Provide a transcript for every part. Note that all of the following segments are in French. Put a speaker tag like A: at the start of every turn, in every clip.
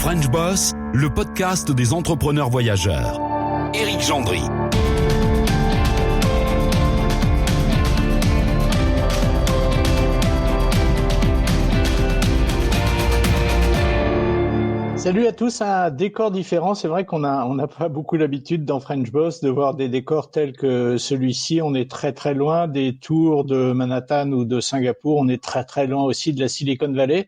A: French Boss, le podcast des entrepreneurs voyageurs. Éric Gendry.
B: Salut à tous, un décor différent. C'est vrai qu'on n'a pas beaucoup l'habitude dans French Boss de voir des décors tels que celui-ci. On est très très loin des tours de Manhattan ou de Singapour. On est très très loin aussi de la Silicon Valley.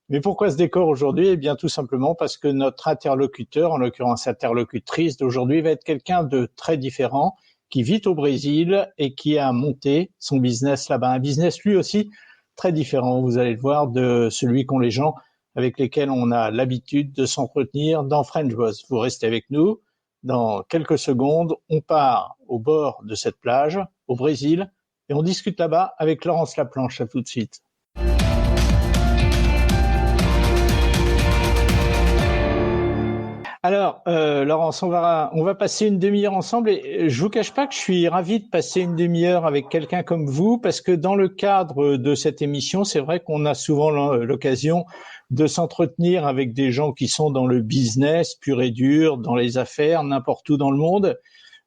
B: Mais pourquoi ce décor aujourd'hui ? Eh bien tout simplement parce que notre interlocuteur, en l'occurrence interlocutrice d'aujourd'hui, va être quelqu'un de très différent, qui vit au Brésil et qui a monté son business là-bas. Un business lui aussi très différent, vous allez le voir, de celui qu'ont les gens avec lesquels on a l'habitude de s'entretenir dans French Boss. Vous restez avec nous. Dans quelques secondes, on part au bord de cette plage, au Brésil, et on discute là-bas avec Laurence Laplanche. À tout de suite. Alors, Laurence, on va passer une demi-heure ensemble et je vous cache pas que je suis ravi de passer une demi-heure avec quelqu'un comme vous parce que dans le cadre de cette émission, c'est vrai qu'on a souvent l'occasion de s'entretenir avec des gens qui sont dans le business pur et dur, dans les affaires, n'importe où dans le monde.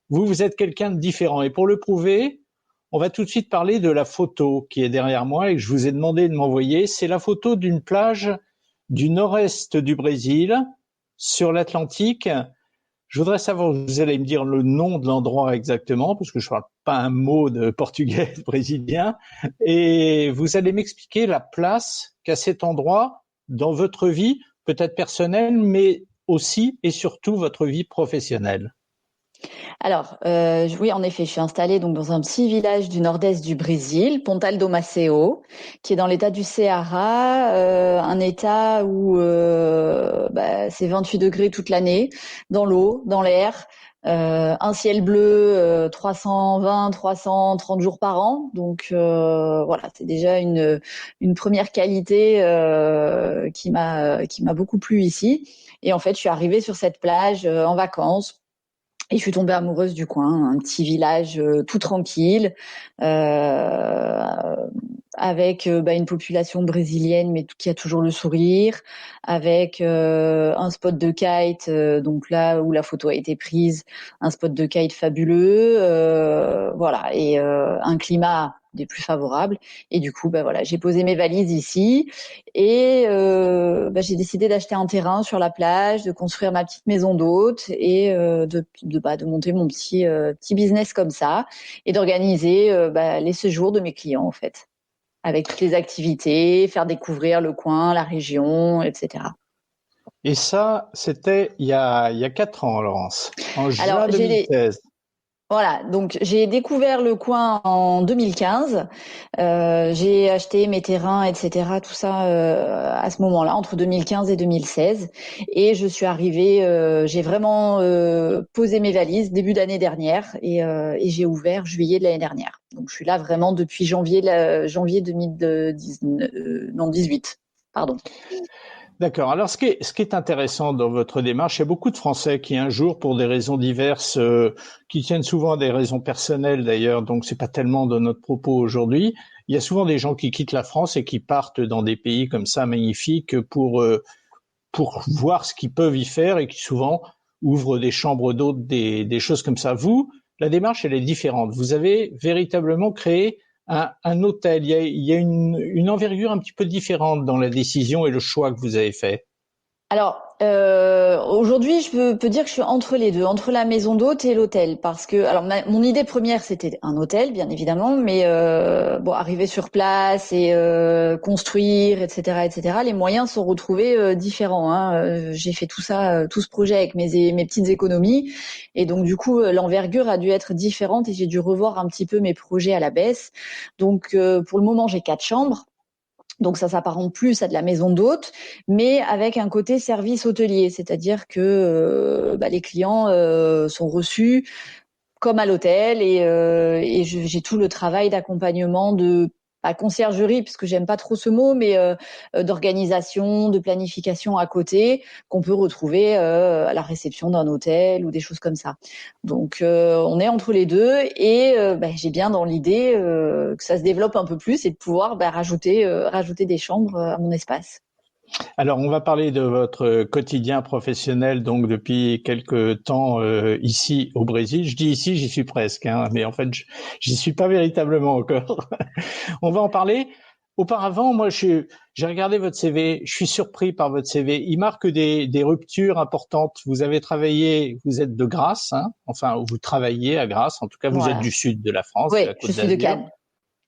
B: Vous êtes quelqu'un de différent et pour le prouver, on va tout de suite parler de la photo qui est derrière moi et que je vous ai demandé de m'envoyer. C'est la photo d'une plage du nord-est du Brésil, sur l'Atlantique. Je voudrais savoir, vous allez me dire le nom de l'endroit exactement, parce que je ne parle pas un mot de portugais brésilien, et vous allez m'expliquer la place qu'a cet endroit dans votre vie, peut-être personnelle, mais aussi et surtout votre vie professionnelle.
C: Alors, oui, en effet, je suis installée donc dans un petit village du nord-est du Brésil, Pontal do Maceo, qui est dans l'état du Ceará, un état où c'est 28 degrés toute l'année, dans l'eau, dans l'air, un ciel bleu 320, 330 jours par an. Donc voilà, c'est déjà une première qualité qui m'a beaucoup plu ici. Et en fait, je suis arrivée sur cette plage en vacances. Et je suis tombée amoureuse du coin, un petit village tout tranquille, avec une population brésilienne mais qui a toujours le sourire, avec un spot de kite, donc là où la photo a été prise, un spot de kite fabuleux, voilà, et un climat des plus favorables. Et du coup, j'ai posé mes valises ici et j'ai décidé d'acheter un terrain sur la plage, de construire ma petite maison d'hôte et de monter mon petit business comme ça et d'organiser les séjours de mes clients en fait, avec toutes les activités, faire découvrir le coin, la région, etc.
B: Et ça, c'était il y a 4 ans, Laurence, en juin 2016.
C: Voilà, donc j'ai découvert le coin en 2015. J'ai acheté mes terrains, etc. Tout ça à ce moment-là, entre 2015 et 2016. Et je suis arrivée, j'ai vraiment posé mes valises début d'année dernière et j'ai ouvert juillet de l'année dernière. Donc je suis là vraiment depuis janvier 2018. Pardon.
B: D'accord. Alors, ce qui est intéressant dans votre démarche, il y a beaucoup de Français qui, un jour, pour des raisons diverses, qui tiennent souvent à des raisons personnelles d'ailleurs, donc c'est pas tellement de notre propos aujourd'hui. Il y a souvent des gens qui quittent la France et qui partent dans des pays comme ça magnifiques pour voir ce qu'ils peuvent y faire et qui souvent ouvrent des chambres d'hôtes, des choses comme ça. Vous, la démarche, elle est différente. Vous avez véritablement créé un hôtel. Il y a une envergure un petit peu différente dans la décision et le choix que vous avez fait.
C: Alors, aujourd'hui, je peux dire que je suis entre les deux, entre la maison d'hôte et l'hôtel, parce que, alors, mon idée première, c'était un hôtel, bien évidemment, mais arriver sur place et construire, etc., les moyens sont retrouvés différents. Hein. J'ai fait tout ça, tout ce projet avec mes petites économies, et donc du coup, l'envergure a dû être différente et j'ai dû revoir un petit peu mes projets à la baisse. Donc, pour le moment, j'ai 4 chambres. Donc ça s'apparente plus à de la maison d'hôte, mais avec un côté service hôtelier, c'est-à-dire que les clients sont reçus comme à l'hôtel et j'ai tout le travail d'accompagnement de pas conciergerie puisque j'aime pas trop ce mot, mais d'organisation, de planification à côté qu'on peut retrouver à la réception d'un hôtel ou des choses comme ça. Donc on est entre les deux et j'ai bien dans l'idée que ça se développe un peu plus et de pouvoir rajouter des chambres à mon espace.
B: Alors, on va parler de votre quotidien professionnel, donc depuis quelque temps ici au Brésil. Je dis ici, j'y suis presque, hein, mais en fait, j'y suis pas véritablement encore. On va en parler. Auparavant, moi, j'ai regardé votre CV. Je suis surpris par votre CV. Il marque des ruptures importantes. Vous avez travaillé, vous êtes de Grasse, hein, enfin, vous travaillez à Grasse. En tout cas, vous êtes
C: Voilà.
B: du sud de la France, de
C: Oui,
B: la
C: je
B: Côte
C: suis de
B: d'Azur,
C: Cannes.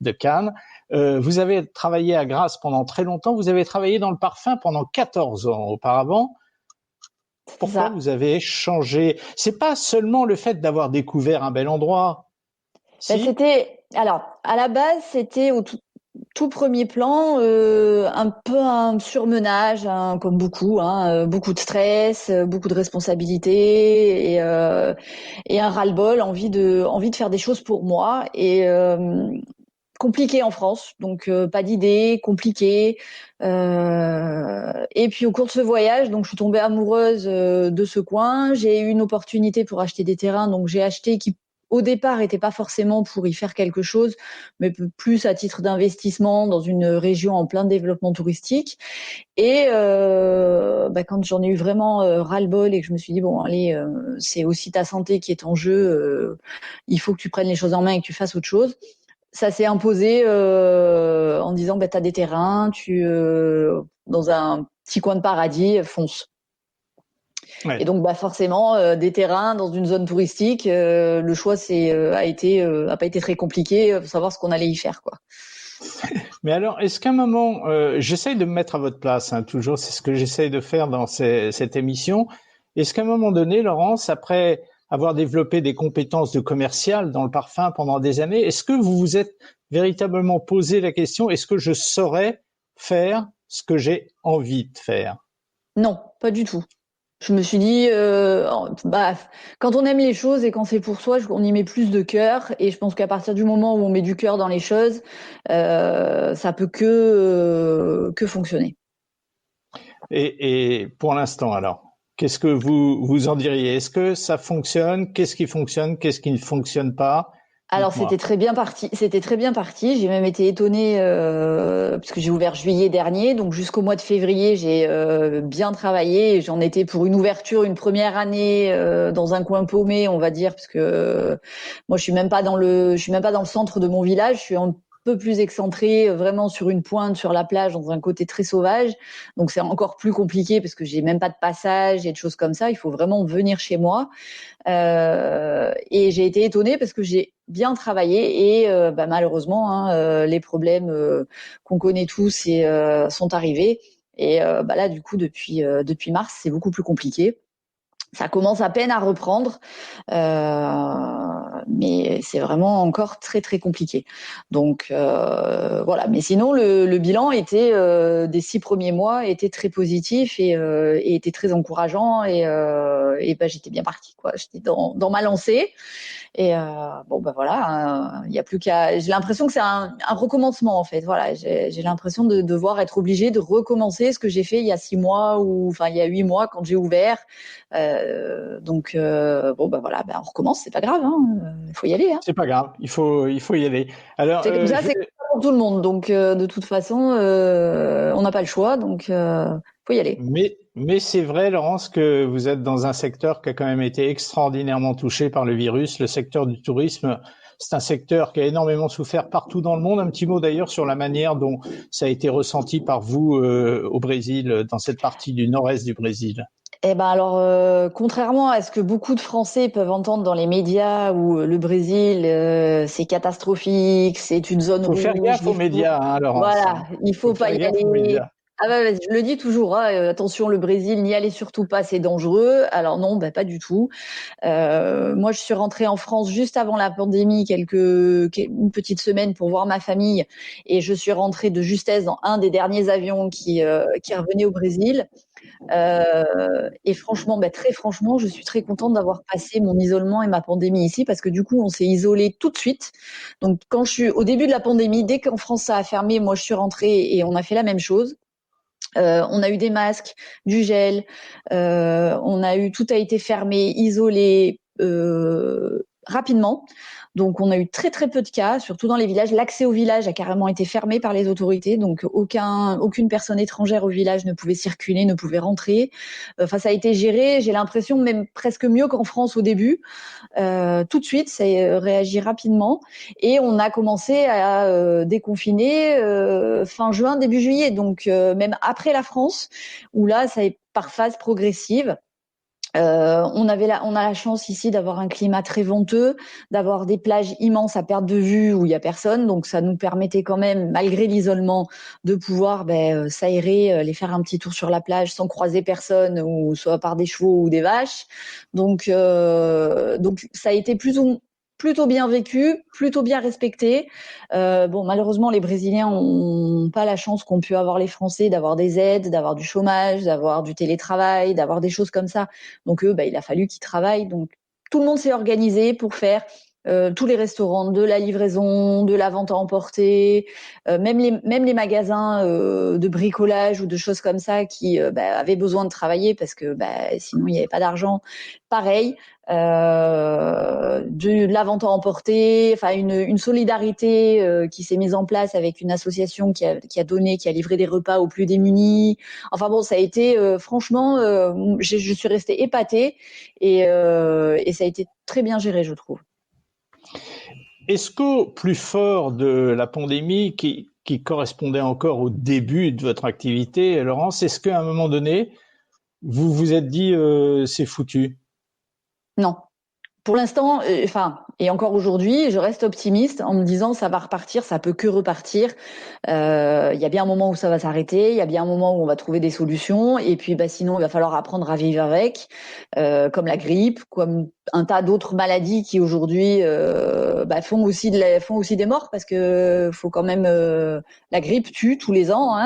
B: de Cannes. Vous avez travaillé à Grasse pendant très longtemps. Vous avez travaillé dans le parfum pendant 14 ans auparavant.
C: C'est
B: Pourquoi
C: ça.
B: vous avez changé? C'est pas seulement le fait d'avoir découvert un bel endroit. Si?
C: Alors, à la base, c'était au tout premier plan, un peu un surmenage, hein, comme beaucoup, hein, beaucoup de stress, beaucoup de responsabilités et un ras-le-bol, envie de faire des choses pour moi et compliqué en France, donc pas d'idées, compliqué. Et puis au cours de ce voyage, donc je suis tombée amoureuse de ce coin. J'ai eu une opportunité pour acheter des terrains, donc j'ai acheté qui au départ était pas forcément pour y faire quelque chose, mais plus à titre d'investissement dans une région en plein développement touristique. Et quand j'en ai eu vraiment ras-le-bol et que je me suis dit bon allez, c'est aussi ta santé qui est en jeu, il faut que tu prennes les choses en main et que tu fasses autre chose. Ça s'est imposé en disant t'as des terrains, dans un petit coin de paradis, fonce.
B: Ouais.
C: Et donc forcément des terrains dans une zone touristique, le choix a pas été très compliqué pour savoir ce qu'on allait y faire quoi.
B: Mais alors, est-ce qu'à un moment, j'essaye de me mettre à votre place, hein, toujours, c'est ce que j'essaye de faire dans cette émission. Est-ce qu'à un moment donné, Laurence, après avoir développé des compétences de commercial dans le parfum pendant des années, est-ce que vous vous êtes véritablement posé la question, est-ce que je saurais faire ce que j'ai envie de faire?
C: Non, pas du tout. Je me suis dit, quand on aime les choses et quand c'est pour soi, on y met plus de cœur. Et je pense qu'à partir du moment où on met du cœur dans les choses, ça peut que fonctionner.
B: Et pour l'instant, alors, qu'est-ce que vous en diriez? Est-ce que ça fonctionne? Qu'est-ce qui fonctionne? Qu'est-ce qui ne fonctionne pas?
C: Alors c'était
B: Dites-moi.
C: très bien parti. C'était très bien parti. J'ai même été étonnée parce que j'ai ouvert juillet dernier, donc jusqu'au mois de février j'ai bien travaillé. J'en étais pour une ouverture, une première année dans un coin paumé, on va dire, parce que moi je suis même pas dans le centre de mon village. Je suis un peu plus excentrée, vraiment sur une pointe, sur la plage, dans un côté très sauvage. Donc c'est encore plus compliqué parce que j'ai même pas de passage et de choses comme ça. Il faut vraiment venir chez moi. Et j'ai été étonnée parce que j'ai bien travaillé et malheureusement les problèmes qu'on connaît tous sont arrivés et là du coup depuis mars c'est beaucoup plus compliqué. Ça commence à peine à reprendre, mais c'est vraiment encore très très compliqué. Donc voilà. Mais sinon le bilan était des 6 premiers mois était très positif et était très encourageant et j'étais bien partie quoi. J'étais dans ma lancée. Et voilà, il y a plus qu'à. J'ai l'impression que c'est un recommencement en fait. Voilà, j'ai l'impression de devoir être obligée de recommencer ce que j'ai fait il y a 6 mois ou il y a 8 mois quand j'ai ouvert. Voilà, on recommence, c'est pas grave, hein. Il faut y aller, hein.
B: C'est pas grave, il faut y aller. Alors,
C: C'est comme ça, c'est comme ça pour tout le monde. Donc de toute façon, on n'a pas le choix, donc faut y aller.
B: mais c'est vrai, Laurence, que vous êtes dans un secteur qui a quand même été extraordinairement touché par le virus. Le secteur du tourisme, c'est un secteur qui a énormément souffert partout dans le monde. Un petit mot d'ailleurs sur la manière dont ça a été ressenti par vous au Brésil, dans cette partie du nord-est du Brésil.
C: Eh ben alors, contrairement à ce que beaucoup de Français peuvent entendre dans les médias, où le Brésil c'est catastrophique, c'est une zone
B: Faut faire
C: rouge,
B: gaffe aux médias, hein, Laurence.
C: voilà, il
B: Faut
C: faut pas
B: faire
C: y
B: gaffe aux
C: aller.
B: médias.
C: Ah je le dis toujours, hein, attention le Brésil, n'y allez surtout pas, c'est dangereux. Alors non, pas du tout. Moi, je suis rentrée en France juste avant la pandémie, une petite semaine pour voir ma famille, et je suis rentrée de justesse dans un des derniers avions qui revenait au Brésil. Et franchement, très franchement, je suis très contente d'avoir passé mon isolement et ma pandémie ici parce que du coup, on s'est isolé tout de suite. Donc, quand je suis au début de la pandémie, dès qu'en France ça a fermé, moi je suis rentrée et on a fait la même chose. On a eu des masques, du gel, tout a été fermé, isolé, rapidement. Donc, on a eu très très peu de cas, surtout dans les villages. L'accès au village a carrément été fermé par les autorités, donc aucune personne étrangère au village ne pouvait circuler, ne pouvait rentrer. Enfin, ça a été géré, j'ai l'impression même presque mieux qu'en France au début. Tout de suite, ça a réagi rapidement et on a commencé à déconfiner fin juin, début juillet. Donc, même après la France, où là, ça est par phase progressive. On a la chance ici d'avoir un climat très venteux, d'avoir des plages immenses à perte de vue où il y a personne, donc ça nous permettait quand même, malgré l'isolement, de pouvoir s'aérer, aller faire un petit tour sur la plage sans croiser personne, ou soit par des chevaux ou des vaches. Donc ça a été plutôt bien vécu, plutôt bien respecté. Malheureusement, les Brésiliens ont pas la chance qu'ont pu avoir les Français d'avoir des aides, d'avoir du chômage, d'avoir du télétravail, d'avoir des choses comme ça. Donc eux, il a fallu qu'ils travaillent. Donc tout le monde s'est organisé pour faire tous les restaurants, de la livraison, de la vente à emporter, même les magasins de bricolage ou de choses comme ça qui avaient besoin de travailler parce que sinon il n'y avait pas d'argent. Pareil, de la vente à emporter, enfin une solidarité qui s'est mise en place avec une association qui a livré des repas aux plus démunis. Enfin bon, ça a été franchement, je suis restée épatée et ça a été très bien géré, je trouve.
B: Est-ce qu'au plus fort de la pandémie, qui correspondait encore au début de votre activité, Laurence, est-ce qu'à un moment donné, vous vous êtes dit c'est foutu?
C: Non. Pour l'instant, et encore aujourd'hui, je reste optimiste en me disant ça va repartir, ça peut que repartir. Il y a bien un moment où ça va s'arrêter, il y a bien un moment où on va trouver des solutions, et puis sinon il va falloir apprendre à vivre avec, comme la grippe, comme un tas d'autres maladies qui aujourd'hui font aussi des morts parce que faut quand même la grippe tue tous les ans,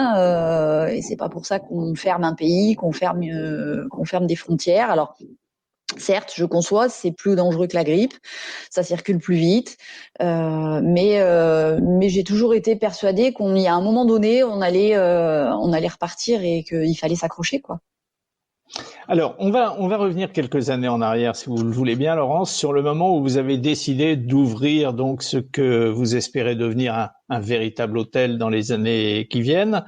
C: et c'est pas pour ça qu'on ferme un pays, qu'on ferme des frontières. Alors certes, je conçois, c'est plus dangereux que la grippe, ça circule plus vite, mais j'ai toujours été persuadée qu'on y a un moment donné, on allait repartir et qu'il fallait s'accrocher, quoi.
B: Alors, on va revenir quelques années en arrière, si vous le voulez bien, Laurence, sur le moment où vous avez décidé d'ouvrir donc ce que vous espérez devenir un véritable hôtel dans les années qui viennent.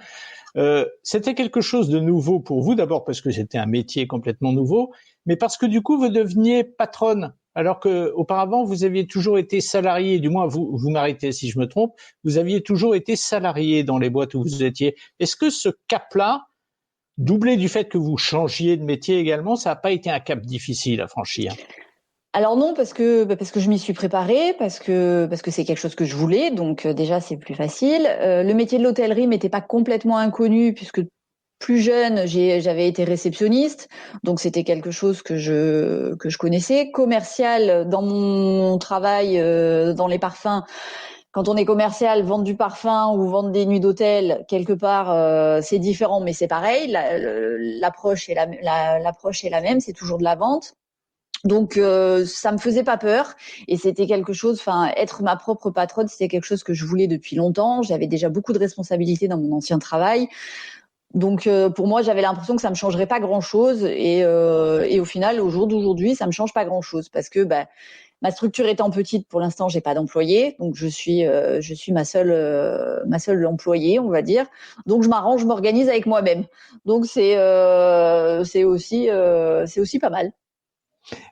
B: C'était quelque chose de nouveau pour vous, d'abord parce que c'était un métier complètement nouveau, mais parce que du coup, vous deveniez patronne, alors que auparavant, vous aviez toujours été salarié, du moins vous m'arrêtez si je me trompe, vous aviez toujours été salarié dans les boîtes où vous étiez. Est-ce que ce cap-là, doublé du fait que vous changiez de métier également, ça n'a pas été un cap difficile à franchir?
C: Alors non, parce que je m'y suis préparée, parce que c'est quelque chose que je voulais, donc déjà c'est plus facile. Le métier de l'hôtellerie m'était pas complètement inconnu puisque plus jeune, j'avais été réceptionniste, donc c'était quelque chose que je connaissais. Commercial dans mon travail dans les parfums. Quand on est commercial, vendre du parfum ou vendre des nuits d'hôtel, quelque part, c'est différent, mais c'est pareil. L'approche est la même, c'est toujours de la vente. Donc ça me faisait pas peur et c'était quelque chose, être ma propre patronne, c'était quelque chose que je voulais depuis longtemps. J'avais déjà beaucoup de responsabilités dans mon ancien travail. Donc pour moi, j'avais l'impression que ça me changerait pas grand-chose et au final, au jour d'aujourd'hui, ça me change pas grand-chose parce que ma structure étant petite, pour l'instant, j'ai pas d'employé, donc je suis ma seule employée, on va dire. Donc je m'arrange, je m'organise avec moi-même. Donc c'est aussi pas mal.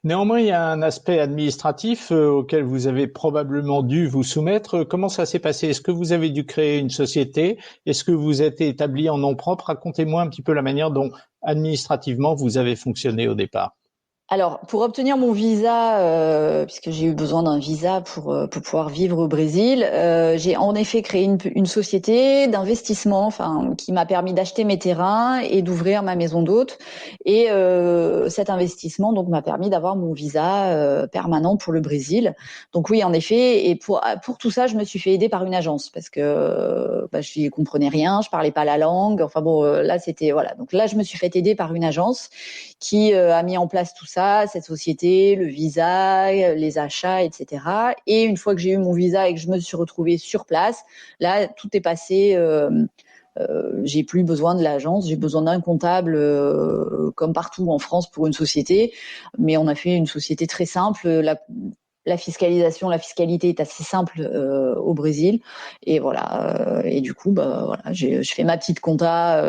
B: Néanmoins, il y a un aspect administratif auquel vous avez probablement dû vous soumettre. Comment ça s'est passé? Est-ce que vous avez dû créer une société? Est-ce que vous êtes établi en nom propre? Racontez-moi un petit peu la manière dont administrativement vous avez fonctionné au départ.
C: Alors, pour obtenir mon visa, puisque j'ai eu besoin d'un visa pour pouvoir vivre au Brésil, j'ai en effet créé une société d'investissement, qui m'a permis d'acheter mes terrains et d'ouvrir ma maison d'hôte. Et cet investissement donc m'a permis d'avoir mon visa permanent pour le Brésil. Donc oui, en effet. Et pour tout ça, je me suis fait aider par une agence parce que je n'y comprenais rien, je parlais pas la langue. Enfin bon, là c'était voilà. Donc là, je me suis fait aider par une agence qui a mis en place tout ça, cette société, le visa, les achats, etc. Et une fois que j'ai eu mon visa et que je me suis retrouvée sur place, là, tout est passé. J'ai plus besoin de l'agence, j'ai besoin d'un comptable comme partout en France pour une société. Mais on a fait une société très simple. la fiscalité est assez simple au Brésil. Et voilà. Et du coup, voilà, je fais ma petite compta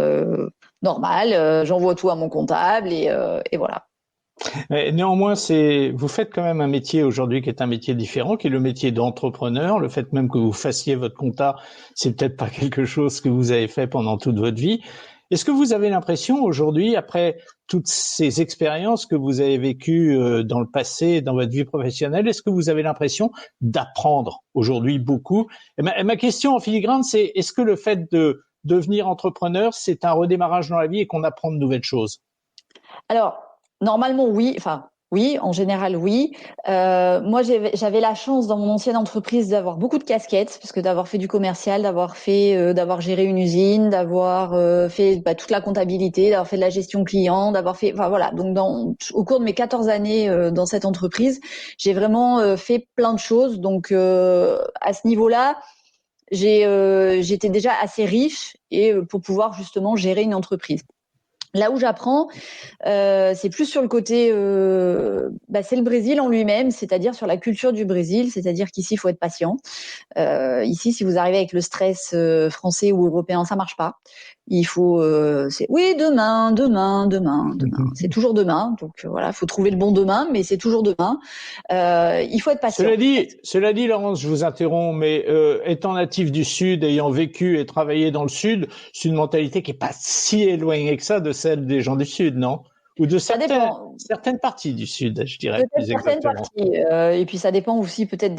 C: normale. J'envoie tout à mon comptable et voilà.
B: Néanmoins, vous faites quand même un métier aujourd'hui qui est un métier différent, qui est le métier d'entrepreneur. Le fait même que vous fassiez votre compta, c'est peut-être pas quelque chose que vous avez fait pendant toute votre vie. Est-ce que vous avez l'impression aujourd'hui, après toutes ces expériences que vous avez vécues dans le passé, dans votre vie professionnelle, est-ce que vous avez l'impression d'apprendre aujourd'hui beaucoup? Et ma question en filigrane, c'est est-ce que le fait de devenir entrepreneur, c'est un redémarrage dans la vie et qu'on apprend de nouvelles choses?
C: Alors, normalement, oui. Enfin, oui, en général, oui. Moi, j'avais la chance dans mon ancienne entreprise d'avoir beaucoup de casquettes, parce que d'avoir fait du commercial, d'avoir géré une usine, d'avoir fait toute la comptabilité, d'avoir fait de la gestion client, enfin voilà. Donc, au cours de mes 14 années dans cette entreprise, j'ai vraiment fait plein de choses. Donc, à ce niveau-là, j'étais déjà assez riche et pour pouvoir justement gérer une entreprise. Là où j'apprends, c'est plus sur le côté, c'est le Brésil en lui-même, c'est-à-dire sur la culture du Brésil, c'est-à-dire qu'ici il faut être patient. Ici, si vous arrivez avec le stress français ou européen, ça marche pas. Il faut, c'est oui demain. C'est toujours demain. Donc voilà, faut trouver le bon demain, mais c'est toujours demain. Il faut être patient.
B: Cela dit, Laurence, je vous interromps, mais étant natif du Sud, ayant vécu et travaillé dans le Sud, c'est une mentalité qui est pas si éloignée que ça de celle des gens du Sud, non? Ou de certaines parties du Sud, je dirais plus exactement.
C: Parties, et puis ça dépend aussi peut-être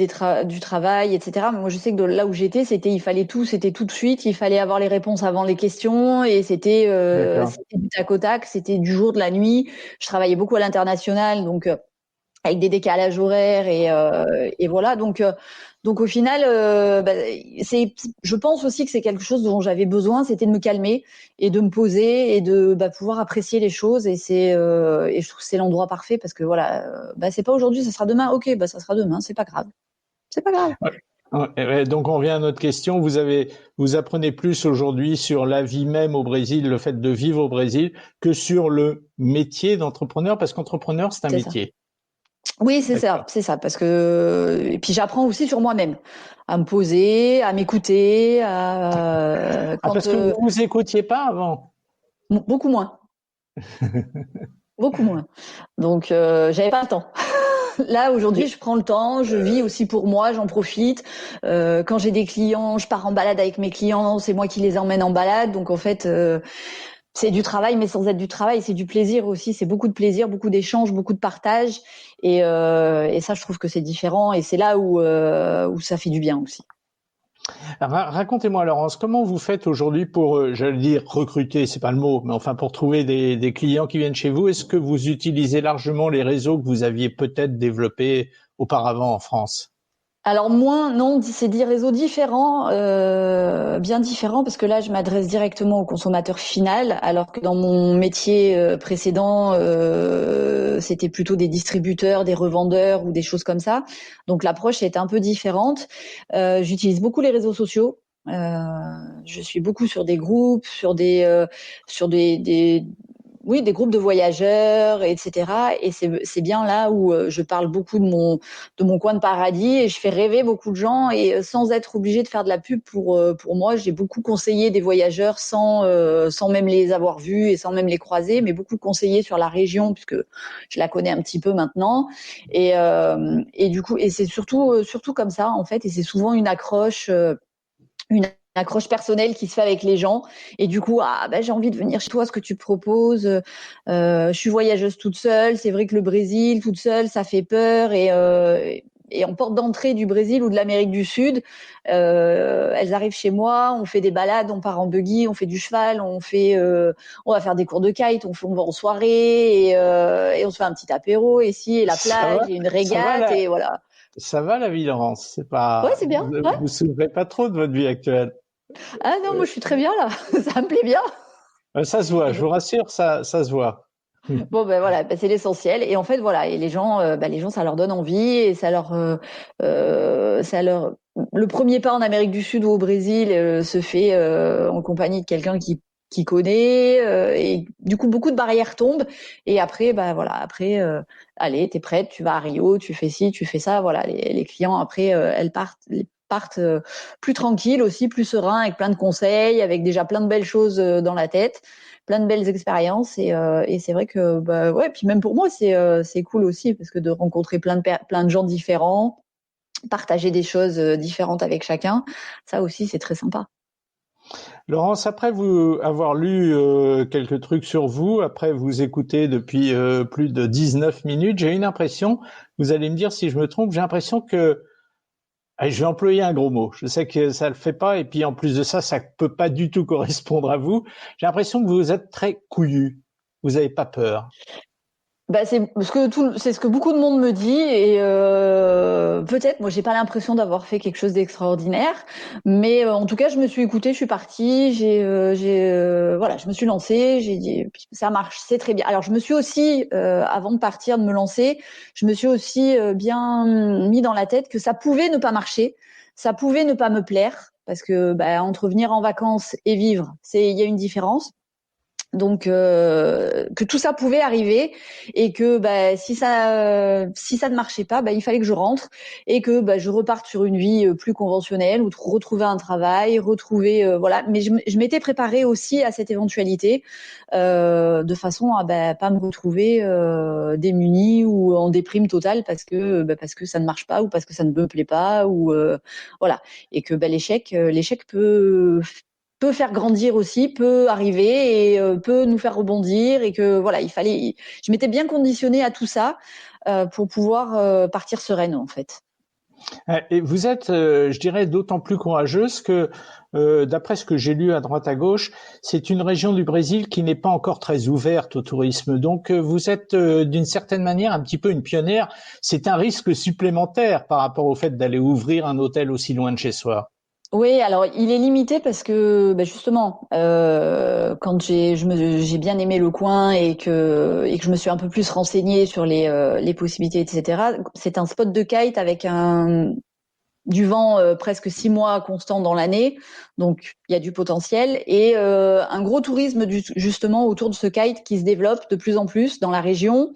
C: du travail, etc. Mais moi, je sais que là où j'étais, c'était tout de suite. Il fallait avoir les réponses avant les questions, et c'était du tac au tac, c'était du jour, de la nuit. Je travaillais beaucoup à l'international, donc avec des décalages horaires et voilà. Donc au final, je pense aussi que c'est quelque chose dont j'avais besoin, c'était de me calmer et de me poser et de pouvoir apprécier les choses. Et je trouve que c'est l'endroit parfait, parce que voilà, c'est pas aujourd'hui, ça sera demain. Ok, ça sera demain, c'est pas grave. C'est pas grave.
B: Ouais. Donc on revient à notre question. Vous apprenez plus aujourd'hui sur la vie même au Brésil, le fait de vivre au Brésil, que sur le métier d'entrepreneur, parce qu'entrepreneur, c'est un métier.
C: Oui, c'est ça, parce que et puis j'apprends aussi sur moi-même, à me poser, à m'écouter,
B: parce que vous vous écoutiez pas avant.
C: Beaucoup moins. Beaucoup moins. Donc j'avais pas le temps. Là aujourd'hui, je prends le temps, je vis aussi pour moi, j'en profite. Quand j'ai des clients, je pars en balade avec mes clients, c'est moi qui les emmène en balade. Donc en fait, c'est du travail, mais sans être du travail, c'est du plaisir aussi. C'est beaucoup de plaisir, beaucoup d'échanges, beaucoup de partage. Et ça, je trouve que c'est différent. Et c'est là où ça fait du bien aussi.
B: Racontez-moi, Laurence, comment vous faites aujourd'hui pour, j'allais dire recruter, c'est pas le mot, mais enfin pour trouver des clients qui viennent chez vous? Est-ce que vous utilisez largement les réseaux que vous aviez peut-être développés auparavant en France?
C: Alors non, c'est des réseaux différents, bien différents, parce que là, je m'adresse directement au consommateur final, alors que dans mon métier précédent, c'était plutôt des distributeurs, des revendeurs ou des choses comme ça. Donc l'approche est un peu différente. J'utilise beaucoup les réseaux sociaux. Je suis beaucoup sur des groupes, sur des groupes de voyageurs, etc. Et c'est bien là où je parle beaucoup de mon coin de paradis, et je fais rêver beaucoup de gens, et sans être obligée de faire de la pub pour moi. J'ai beaucoup conseillé des voyageurs sans même les avoir vus et sans même les croiser, mais beaucoup conseillé sur la région, puisque je la connais un petit peu maintenant. Et du coup, et c'est surtout comme ça en fait, et c'est souvent une accroche personnelle qui se fait avec les gens, et du coup j'ai envie de venir chez toi, ce que tu proposes. Je suis voyageuse toute seule, c'est vrai que le Brésil toute seule ça fait peur, et en porte d'entrée du Brésil ou de l'Amérique du Sud, elles arrivent chez moi, on fait des balades, on part en buggy, on fait du cheval, on va faire des cours de kite, on va en soirée, et on se fait un petit apéro ici, et la plage, et une régate, et voilà.
B: Ça va la vie, Laurence? C'est pas.
C: Ouais, c'est bien.
B: Vous souffrez pas trop de votre vie actuelle?
C: Ah non, moi je suis très bien là, ça me plaît bien.
B: Ça se voit, je vous rassure, ça se voit.
C: Bon voilà, c'est l'essentiel. Et en fait voilà, et les gens, ça leur donne envie, et ça leur. Le premier pas en Amérique du Sud ou au Brésil se fait en compagnie de quelqu'un qui qui connaît, et du coup beaucoup de barrières tombent. Et après, allez, t'es prête, tu vas à Rio, tu fais ci, tu fais ça. Voilà, les clients après, elles partent plus tranquilles aussi, plus sereins, avec plein de conseils, avec déjà plein de belles choses dans la tête, plein de belles expériences. Et c'est vrai que puis même pour moi c'est cool aussi, parce que de rencontrer plein de gens différents, partager des choses différentes avec chacun, ça aussi c'est très sympa.
B: Laurence, après vous avoir lu quelques trucs sur vous, après vous écouter depuis plus de 19 minutes, j'ai une impression, vous allez me dire si je me trompe, j'ai l'impression que, allez, je vais employer un gros mot, je sais que ça le fait pas, et puis en plus de ça, ça peut pas du tout correspondre à vous, j'ai l'impression que vous êtes très couillu, vous n'avez pas peur.
C: C'est ce que beaucoup de monde me dit, et peut-être moi j'ai pas l'impression d'avoir fait quelque chose d'extraordinaire, mais en tout cas je me suis écoutée, je suis partie, je me suis lancée, j'ai dit ça marche, c'est très bien. Alors je me suis aussi avant de partir, de me lancer, je me suis aussi bien mis dans la tête que ça pouvait ne pas marcher, ça pouvait ne pas me plaire, parce que entre venir en vacances et vivre, il y a une différence. Donc que tout ça pouvait arriver, et que si ça ne marchait pas, il fallait que je rentre, et que je reparte sur une vie plus conventionnelle, ou retrouver un travail, voilà. Mais je m'étais préparée aussi à cette éventualité, de façon à pas me retrouver démunie ou en déprime totale parce que ça ne marche pas, ou parce que ça ne me plaît pas, ou voilà. Et que l'échec peut faire grandir aussi, peut arriver, et peut nous faire rebondir, et que voilà, je m'étais bien conditionnée à tout ça pour pouvoir partir sereine en fait.
B: Et vous êtes, je dirais, d'autant plus courageuse que, d'après ce que j'ai lu à droite à gauche, c'est une région du Brésil qui n'est pas encore très ouverte au tourisme. Donc, vous êtes d'une certaine manière un petit peu une pionnière. C'est un risque supplémentaire par rapport au fait d'aller ouvrir un hôtel aussi loin de chez soi.
C: Oui, alors il est limité parce que justement, quand j'ai bien aimé le coin, et que je me suis un peu plus renseignée sur les possibilités, etc. C'est un spot de kite avec du vent presque 6 mois constant dans l'année, donc il y a du potentiel, et un gros tourisme justement autour de ce kite qui se développe de plus en plus dans la région.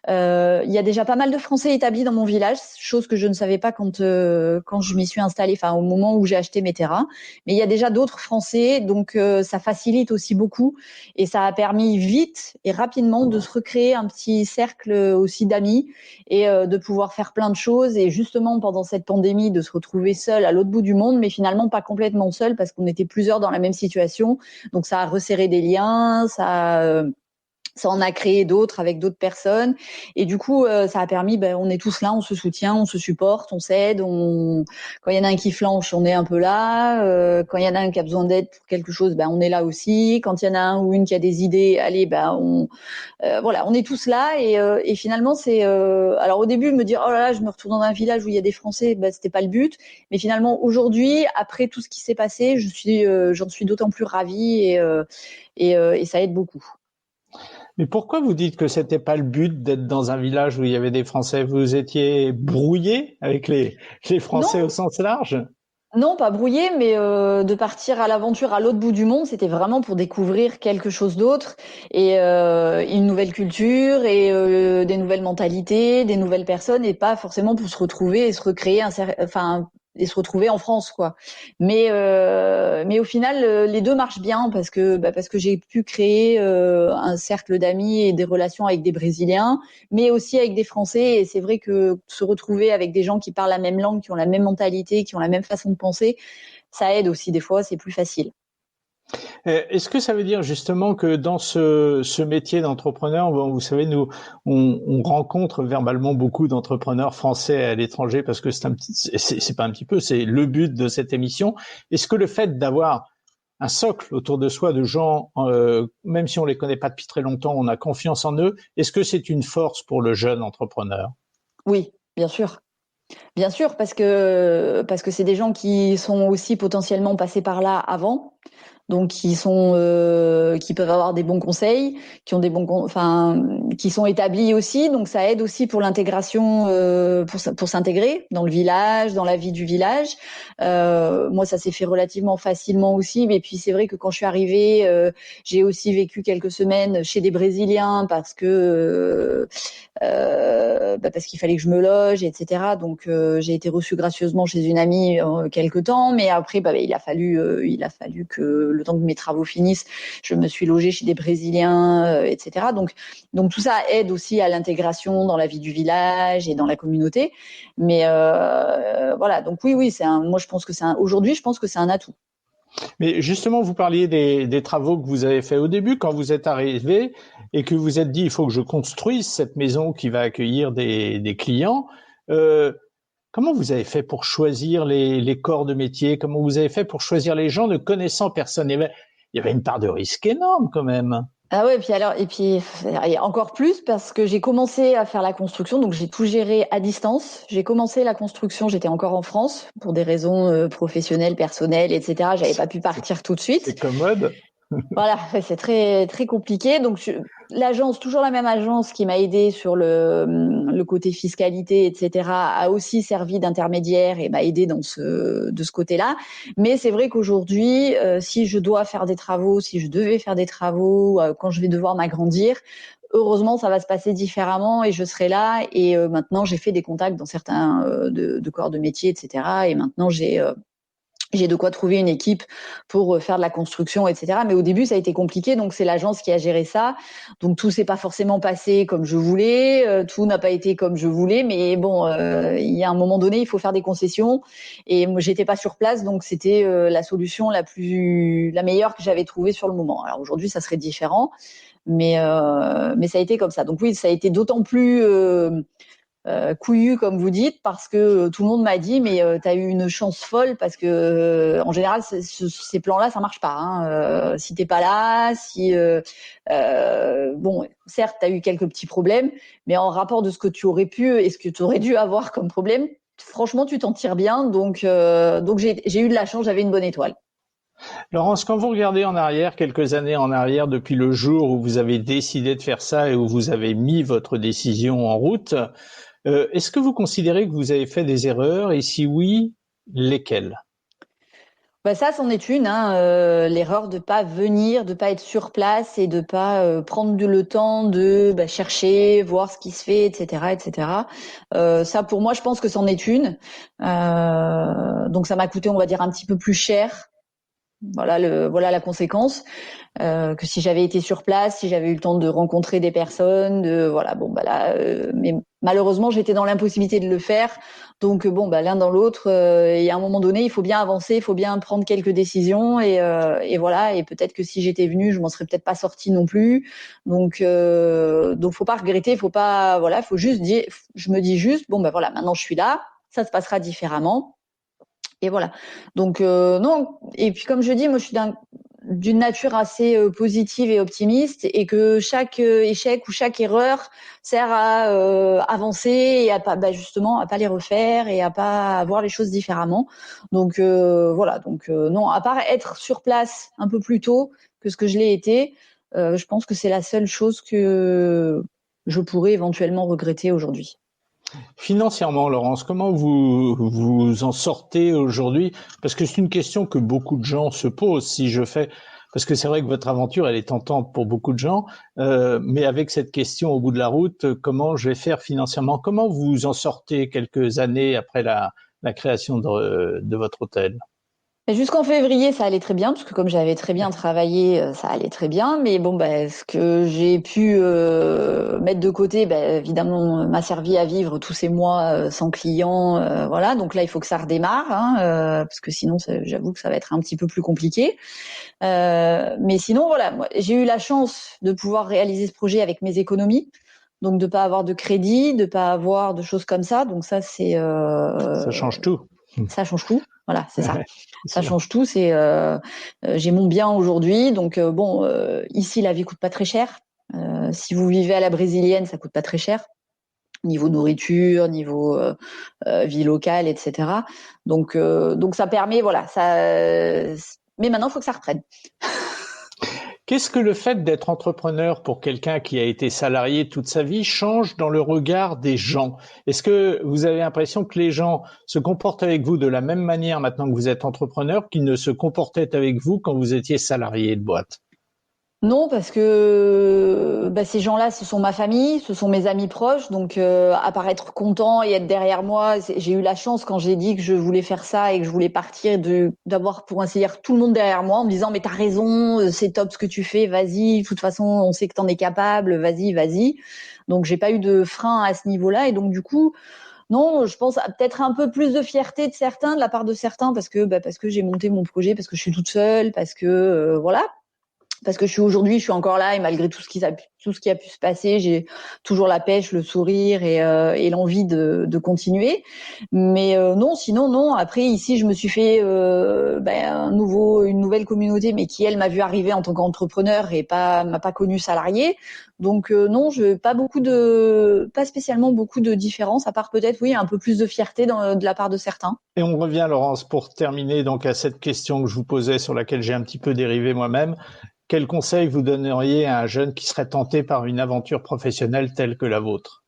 C: Il y a déjà pas mal de Français établis dans mon village, chose que je ne savais pas quand je m'y suis installée, au moment où j'ai acheté mes terrains. Mais il y a déjà d'autres Français, donc ça facilite aussi beaucoup, et ça a permis vite et rapidement de se recréer un petit cercle aussi d'amis, et de pouvoir faire plein de choses. Et justement pendant cette pandémie, de se retrouver seul à l'autre bout du monde, mais finalement pas complètement seul, parce qu'on était plusieurs dans la même situation. Donc ça a resserré des liens, ça en a créé d'autres avec d'autres personnes, et du coup ça a permis, on est tous là, on se soutient, on se supporte, on s'aide, quand il y en a un qui flanche, on est un peu là, quand il y en a un qui a besoin d'aide pour quelque chose, on est là aussi, quand il y en a un ou une qui a des idées, allez, voilà, on est tous là. Et finalement c'est alors au début me dire oh là là, je me retrouve dans un village où il y a des Français, c'était pas le but, mais finalement aujourd'hui, après tout ce qui s'est passé, j'en suis d'autant plus ravie, et ça aide beaucoup.
B: Mais pourquoi vous dites que c'était pas le but d'être dans un village où il y avait des Français? Vous étiez brouillé avec les Français
C: Non,
B: au sens large?
C: non, pas brouillé, mais de partir à l'aventure à l'autre bout du monde, c'était vraiment pour découvrir quelque chose d'autre, et une nouvelle culture, et des nouvelles mentalités, des nouvelles personnes, et pas forcément pour se retrouver et se recréer et se retrouver en France, quoi. Mais au final, les deux marchent bien, parce que j'ai pu créer un cercle d'amis et des relations avec des Brésiliens, mais aussi avec des Français. Et c'est vrai que se retrouver avec des gens qui parlent la même langue, qui ont la même mentalité, qui ont la même façon de penser, ça aide aussi. Des fois, c'est plus facile.
B: Est-ce que ça veut dire justement que dans ce métier d'entrepreneur, bon, vous savez, nous, on rencontre verbalement beaucoup d'entrepreneurs français à l'étranger, parce que c'est pas un petit peu, c'est le but de cette émission. Est-ce que le fait d'avoir un socle autour de soi de gens, même si on les connaît pas depuis très longtemps, on a confiance en eux, est-ce que c'est une force pour le jeune entrepreneur?
C: Oui, bien sûr. Bien sûr, parce que c'est des gens qui sont aussi potentiellement passés par là avant. donc qui peuvent avoir des bons conseils, qui ont qui sont établis aussi, donc ça aide aussi pour l'intégration, pour s'intégrer dans le village, dans la vie du village. Moi, ça s'est fait relativement facilement aussi, mais puis c'est vrai que quand je suis arrivée, j'ai aussi vécu quelques semaines chez des Brésiliens parce que parce qu'il fallait que je me loge, etc. Donc j'ai été reçue gracieusement chez une amie quelque temps, mais après il a fallu que le temps que mes travaux finissent, je me suis logée chez des Brésiliens, etc. Donc tout ça aide aussi à l'intégration dans la vie du village et dans la communauté. Mais voilà, donc oui, moi je pense que aujourd'hui, je pense que c'est un atout.
B: Mais justement, vous parliez des travaux que vous avez fait au début quand vous êtes arrivé et que vous êtes dit il faut que je construise cette maison qui va accueillir des clients. Comment vous avez fait pour choisir les corps de métier? Comment vous avez fait pour choisir les gens ne connaissant personne? Il y avait une part de risque énorme quand même.
C: Ah ouais, et puis encore plus parce que j'ai commencé à faire la construction, donc j'ai tout géré à distance. J'ai commencé la construction, j'étais encore en France pour des raisons professionnelles, personnelles, etc. J'avais pas pu partir tout de suite.
B: C'est commode.
C: Voilà, c'est très très compliqué. Donc l'agence, toujours la même agence qui m'a aidé sur le côté fiscalité, etc., a aussi servi d'intermédiaire et m'a aidé de ce côté-là. Mais c'est vrai qu'aujourd'hui, si je devais faire des travaux, quand je vais devoir m'agrandir, heureusement, ça va se passer différemment et je serai là. Et maintenant, j'ai fait des contacts dans certains de corps de métier, etc. Et maintenant, j'ai de quoi trouver une équipe pour faire de la construction, etc. Mais au début, ça a été compliqué, donc c'est l'agence qui a géré ça. Donc tout s'est pas forcément passé comme je voulais, tout n'a pas été comme je voulais, mais bon, il y a un moment donné, il faut faire des concessions. Et moi, j'étais pas sur place, donc c'était la solution la meilleure que j'avais trouvée sur le moment. Alors aujourd'hui, ça serait différent, mais ça a été comme ça. Donc oui, ça a été d'autant plus couillu comme vous dites parce que tout le monde m'a dit mais t'as eu une chance folle parce que en général ces plans-là ça marche pas hein. Si t'es pas là, bon certes t'as eu quelques petits problèmes mais en rapport de ce que tu aurais pu et ce que tu aurais dû avoir comme problème, franchement tu t'en tires bien donc j'ai eu de la chance, j'avais une bonne étoile.
B: Laurence, quand vous regardez en arrière, quelques années en arrière, depuis le jour où vous avez décidé de faire ça et où vous avez mis votre décision en route, est-ce que vous considérez que vous avez fait des erreurs et si oui, lesquelles?
C: Bah ça, c'en est une, hein, l'erreur de pas venir, de pas être sur place et de pas prendre le temps de chercher, voir ce qui se fait, etc., etc. Ça, pour moi, je pense que c'en est une. Donc ça m'a coûté, on va dire, un petit peu plus cher. Voilà la conséquence. Que si j'avais été sur place, si j'avais eu le temps de rencontrer des personnes, mais malheureusement j'étais dans l'impossibilité de le faire. Donc l'un dans l'autre, et à un moment donné, il faut bien avancer, il faut bien prendre quelques décisions et voilà. Et peut-être que si j'étais venue, je m'en serais peut-être pas sortie non plus. Donc faut pas regretter, faut juste dire, je me dis juste maintenant je suis là, ça se passera différemment. Et voilà. Donc non. Et puis comme je dis, moi je suis d'une nature assez positive et optimiste et que chaque échec ou chaque erreur sert à avancer et à pas justement à pas les refaire et à pas voir les choses différemment. Donc voilà. Donc non, à part être sur place un peu plus tôt que ce que je l'ai été, je pense que c'est la seule chose que je pourrais éventuellement regretter aujourd'hui.
B: Financièrement, Laurence, comment vous en sortez aujourd'hui? Parce que c'est une question que beaucoup de gens se posent. Parce que c'est vrai que votre aventure, elle est tentante pour beaucoup de gens, mais avec cette question au bout de la route, comment je vais faire financièrement? Comment vous en sortez quelques années après la création de votre hôtel?
C: Jusqu'en février, ça allait très bien, parce que comme j'avais très bien travaillé, ça allait très bien. Mais ce que j'ai pu mettre de côté, évidemment, m'a servi à vivre tous ces mois sans clients. Voilà, donc là, il faut que ça redémarre, hein, parce que sinon, j'avoue que ça va être un petit peu plus compliqué. Mais sinon, voilà, moi, j'ai eu la chance de pouvoir réaliser ce projet avec mes économies. Donc de pas avoir de crédit, de pas avoir de choses comme ça. Donc ça,
B: Ça change tout.
C: Ça change tout. Voilà, c'est ça. Ça change tout. J'ai mon bien aujourd'hui, donc ici la vie coûte pas très cher. Si vous vivez à la brésilienne, ça coûte pas très cher. Niveau nourriture, niveau vie locale, etc. Donc ça permet, voilà, ça. Mais maintenant, il faut que ça reprenne.
B: Qu'est-ce que le fait d'être entrepreneur pour quelqu'un qui a été salarié toute sa vie change dans le regard des gens? Est-ce que vous avez l'impression que les gens se comportent avec vous de la même manière maintenant que vous êtes entrepreneur qu'ils ne se comportaient avec vous quand vous étiez salarié de boîte?
C: Non, parce que ces gens-là, ce sont ma famille, ce sont mes amis proches, donc à part être content et être derrière moi, j'ai eu la chance quand j'ai dit que je voulais faire ça et que je voulais partir d'avoir, pour ainsi dire, tout le monde derrière moi en me disant mais t'as raison, c'est top ce que tu fais, vas-y, de toute façon on sait que t'en es capable, vas-y. Donc j'ai pas eu de frein à ce niveau-là et donc du coup non, je pense à peut-être un peu plus de fierté de la part de certains parce que j'ai monté mon projet, parce que je suis toute seule, parce que voilà. Parce que je suis encore là et malgré tout ce qui a pu se passer, j'ai toujours la pêche, le sourire et l'envie de continuer. Mais non, sinon non. Après ici, je me suis fait une nouvelle communauté, mais qui elle m'a vu arriver en tant qu'entrepreneur et m'a pas connu salarié. Donc non, pas spécialement beaucoup de différence, à part peut-être oui un peu plus de fierté de la part de certains.
B: Et on revient, Laurence, pour terminer donc à cette question que je vous posais sur laquelle j'ai un petit peu dérivé moi-même. Quel conseil vous donneriez à un jeune qui serait tenté par une aventure professionnelle telle que la vôtre?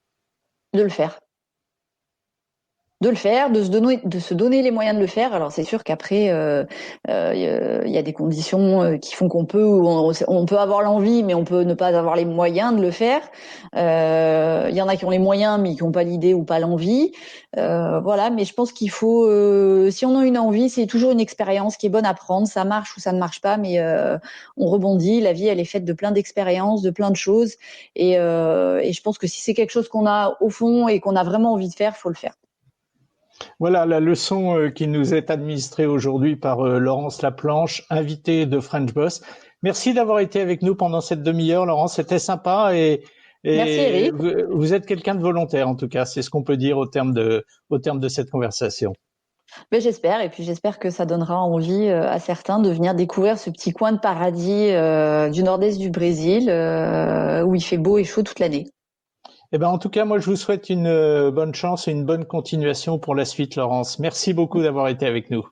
C: De le faire. De se donner les moyens de le faire. Alors c'est sûr qu'après, il y a des conditions qui font on peut avoir l'envie, mais on peut ne pas avoir les moyens de le faire. Il y en a qui ont les moyens, mais qui n'ont pas l'idée ou pas l'envie. Voilà, mais je pense qu'il faut, si on a une envie, c'est toujours une expérience qui est bonne à prendre. Ça marche ou ça ne marche pas, mais on rebondit. La vie, elle est faite de plein d'expériences, de plein de choses. Et je pense que si c'est quelque chose qu'on a au fond et qu'on a vraiment envie de faire, faut le faire.
B: Voilà la leçon qui nous est administrée aujourd'hui par Laurence Laplanche, invitée de French Boss. Merci d'avoir été avec nous pendant cette demi-heure, Laurence. C'était sympa et
C: merci, Eric.
B: Vous êtes quelqu'un de volontaire, en tout cas. C'est ce qu'on peut dire au terme de cette conversation.
C: Mais j'espère, et puis j'espère que ça donnera envie à certains de venir découvrir ce petit coin de paradis du nord-est du Brésil où il fait beau et chaud toute l'année.
B: Eh ben, en tout cas, moi, je vous souhaite une bonne chance et une bonne continuation pour la suite, Laurence. Merci beaucoup d'avoir été avec nous.